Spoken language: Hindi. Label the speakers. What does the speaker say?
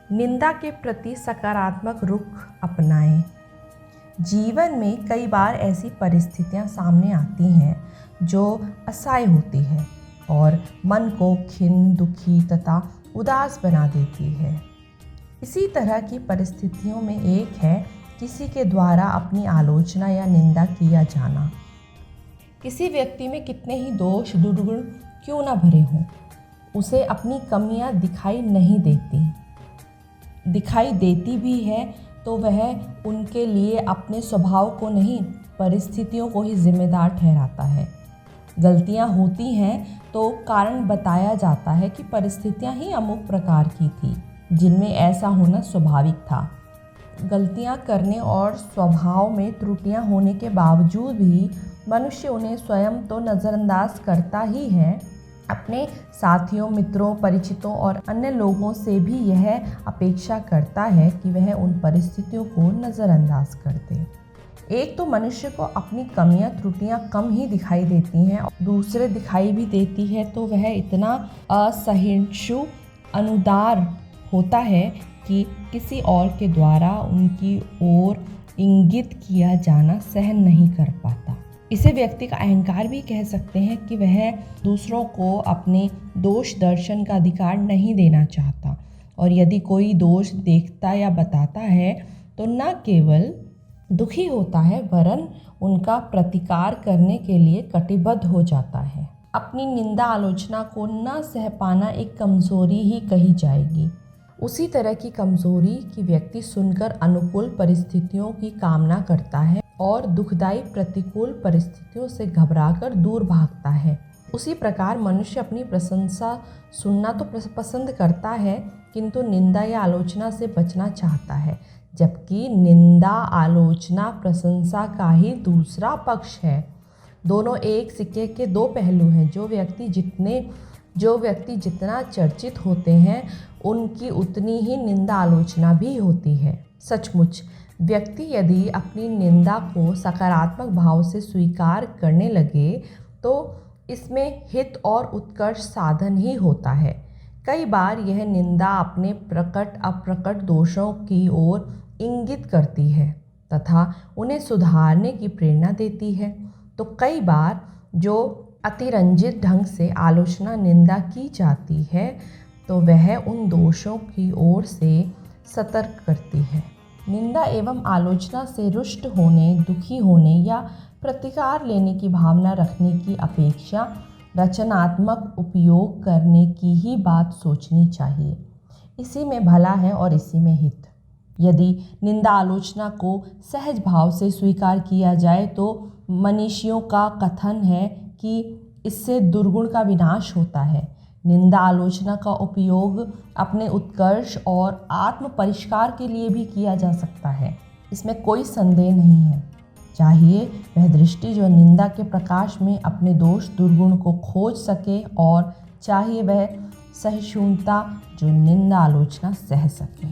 Speaker 1: निंदा के प्रति सकारात्मक रुख अपनाएं। जीवन में कई बार ऐसी परिस्थितियां सामने आती हैं जो असह्य होती है और मन को खिन्न, दुखी तथा उदास बना देती है। इसी तरह की परिस्थितियों में एक है किसी के द्वारा अपनी आलोचना या निंदा किया जाना। किसी व्यक्ति में कितने ही दोष, दुर्गुण क्यों न भरे हों, उसे अपनी कमियां दिखाई देती भी है तो वह उनके लिए अपने स्वभाव को नहीं, परिस्थितियों को ही जिम्मेदार ठहराता है। गलतियां होती हैं तो कारण बताया जाता है कि परिस्थितियां ही अमुक प्रकार की थी जिनमें ऐसा होना स्वाभाविक था। गलतियां करने और स्वभाव में त्रुटियां होने के बावजूद भी मनुष्य उन्हें स्वयं तो नज़रअंदाज करता ही है, अपने साथियों, मित्रों, परिचितों और अन्य लोगों से भी यह अपेक्षा करता है कि वह उन परिस्थितियों को नज़रअंदाज कर दे। एक तो मनुष्य को अपनी कमियां, त्रुटियां कम ही दिखाई देती हैं और दूसरे दिखाई भी देती है तो वह इतना असहिष्णु, अनुदार होता है कि किसी और के द्वारा उनकी ओर इंगित किया जाना सहन नहीं कर पाता। इसे व्यक्ति का अहंकार भी कह सकते हैं कि वह दूसरों को अपने दोष दर्शन का अधिकार नहीं देना चाहता और यदि कोई दोष देखता या बताता है तो न केवल दुखी होता है वरन उनका प्रतिकार करने के लिए कटिबद्ध हो जाता है। अपनी निंदा, आलोचना को न सह पाना एक कमज़ोरी ही कही जाएगी। उसी तरह की कमज़ोरी कि व्यक्ति सुनकर अनुकूल परिस्थितियों की कामना करता है और दुखदायी प्रतिकूल परिस्थितियों से घबराकर दूर भागता है। उसी प्रकार मनुष्य अपनी प्रशंसा सुनना तो पसंद करता है किंतु निंदा या आलोचना से बचना चाहता है, जबकि निंदा, आलोचना, प्रशंसा का ही दूसरा पक्ष है। दोनों एक सिक्के के दो पहलू हैं। जो व्यक्ति जितना चर्चित होते हैं उनकी उतनी ही निंदा, आलोचना भी होती है। सचमुच व्यक्ति यदि अपनी निंदा को सकारात्मक भाव से स्वीकार करने लगे तो इसमें हित और उत्कर्ष साधन ही होता है। कई बार यह निंदा अपने प्रकट अप्रकट दोषों की ओर इंगित करती है तथा उन्हें सुधारने की प्रेरणा देती है, तो कई बार जो अतिरंजित ढंग से आलोचना, निंदा की जाती है तो वह उन दोषों की ओर से सतर्क करती है। निंदा एवं आलोचना से रुष्ट होने, दुखी होने या प्रतिकार लेने की भावना रखने की अपेक्षा रचनात्मक उपयोग करने की ही बात सोचनी चाहिए। इसी में भला है और इसी में हित। यदि निंदा, आलोचना को सहज भाव से स्वीकार किया जाए तो मनीषियों का कथन है कि इससे दुर्गुण का विनाश होता है। निंदा, आलोचना का उपयोग अपने उत्कर्ष और आत्म परिष्कार के लिए भी किया जा सकता है, इसमें कोई संदेह नहीं है। चाहिए वह दृष्टि जो निंदा के प्रकाश में अपने दोष, दुर्गुण को खोज सके और चाहिए वह सहिष्णुता जो निंदा, आलोचना सह सके।